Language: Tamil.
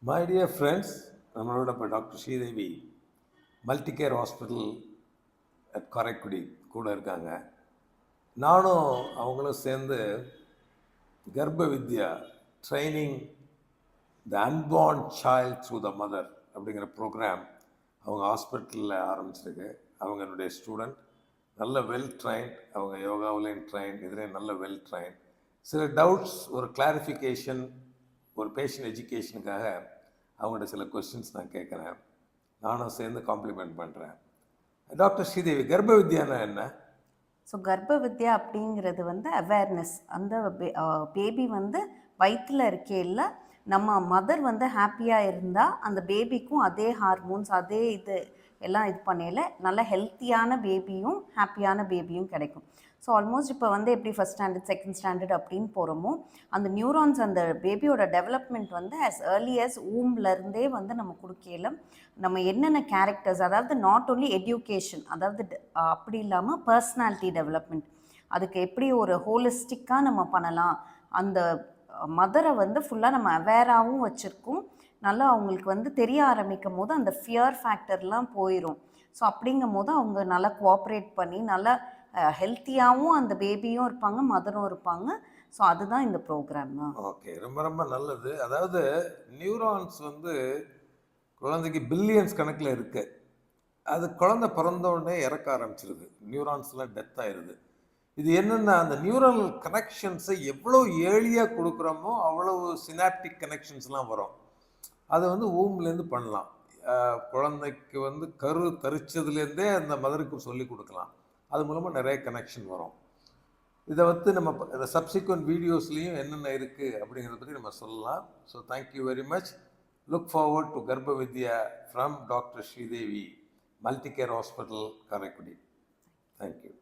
மை டியர் ஃப்ரெண்ட்ஸ், நம்மளோட இப்போ doctor Sridevi Multicare hospital at Karaikudi கூட இருக்காங்க. நானும் அவங்களும் சேர்ந்து Garbha Vidya training the unborn child through the mother அப்படிங்கிற ப்ரோக்ராம் அவங்க ஹாஸ்பிட்டலில் ஆரம்பிச்சிருக்கு. அவங்க என்னுடைய ஸ்டூடெண்ட், நல்ல வெல் ட்ரைன்ட். அவங்க யோகாவிலையும் ட்ரைன், இதுலேயும் நல்ல வெல் ட்ரைன். சில டவுட்ஸ், ஒரு கிளாரிஃபிகேஷன், ஒரு பேஷண்ட் எஜுகேஷனுக்காக அவங்கள்ட்ட சில கொஸ்டின்ஸ் நான் கேட்குறேன். நானும் சேர்ந்து காம்ப்ளிமெண்ட் பண்ணுறேன். டாக்டர் ஸ்ரீதேவி, கர்ப்ப வித்யானா என்ன? ஸோ கர்ப்ப வித்யா அப்படிங்கிறது வந்து அவேர்னஸ். அந்த பேபி வந்து வயிற்றில் இருக்கையில் நம்ம மதர் வந்து ஹாப்பியாக இருந்தால் அந்த பேபிக்கும் அதே ஹார்மோன்ஸ் அதே இது எல்லாம் இது பண்ணையில் நல்ல ஹெல்த்தியான பேபியும் ஹாப்பியான பேபியும் கிடைக்கும். ஸோ ஆல்மோஸ்ட் இப்போ வந்து எப்படி ஃபஸ்ட் ஸ்டாண்டர்ட் செகண்ட் ஸ்டாண்டர்ட் அப்படின்னு போகிறோமோ அந்த நியூரான்ஸ் அந்த பேபியோட டெவலப்மெண்ட் வந்து ஆஸ் ஏர்லி ஆஸ் ஊம்லேருந்தே வந்து நம்ம கொடுக்கையில் நம்ம என்னென்ன கேரக்டர்ஸ், அதாவது நாட் ஓன்லி எடியூகேஷன், அதாவது அப்படி இல்லாமல் பர்சனாலிட்டி டெவலப்மெண்ட், அதுக்கு எப்படி ஒரு ஹோலிஸ்டிக்காக நம்ம பண்ணலாம். அந்த மதரை வந்து ஃபுல்லாக நம்ம அவேராகவும் வச்சுருக்கோம். நல்லா அவங்களுக்கு வந்து தெரிய ஆரம்பிக்கும் போது அந்த ஃபியர் ஃபேக்டர்லாம் போயிடும். ஸோ அப்படிங்கும் போது அவங்க நல்லா கோஆப்ரேட் பண்ணி நல்லா ஹெல்த்தியாகவும் அந்த பேபியும் இருப்பாங்க, மதரும் இருப்பாங்க. ஸோ அதுதான் இந்த ப்ரோக்ராம். ஓகே, ரொம்ப ரொம்ப நல்லது. அதாவது நியூரான்ஸ் வந்து குழந்தைக்கு பில்லியன்ஸ் கணக்கில் இருக்கு. அது குழந்தை பிறந்த உடனே இறக்க ஆரம்பிச்சிருது, நியூரான்ஸ்லாம் டெத் ஆயிடுது. இது என்னென்னா, அந்த நியூரல் கனெக்ஷன்ஸை எவ்வளோ ஏர்லியாக கொடுக்குறோமோ அவ்வளவு சினாப்டிக் கனெக்ஷன்ஸ்லாம் வரும். அதை வந்து ஊம்லேருந்து பண்ணலாம். குழந்தைக்கு வந்து கரு தரிச்சதுலேருந்தே அந்த மதருக்கு சொல்லி கொடுக்கலாம். அது மூலமாக நிறைய கனெக்ஷன் வரும். இதை வந்து நம்ம இந்த சப்சிக்வெண்ட் வீடியோஸ்லேயும் என்னென்ன இருக்குது அப்படிங்கிறத பற்றி நம்ம சொல்லலாம். So thank you very much. Look forward to Garbha Vidya from doctor Sridevi, Multicare hospital, Karaikudi. Thank you.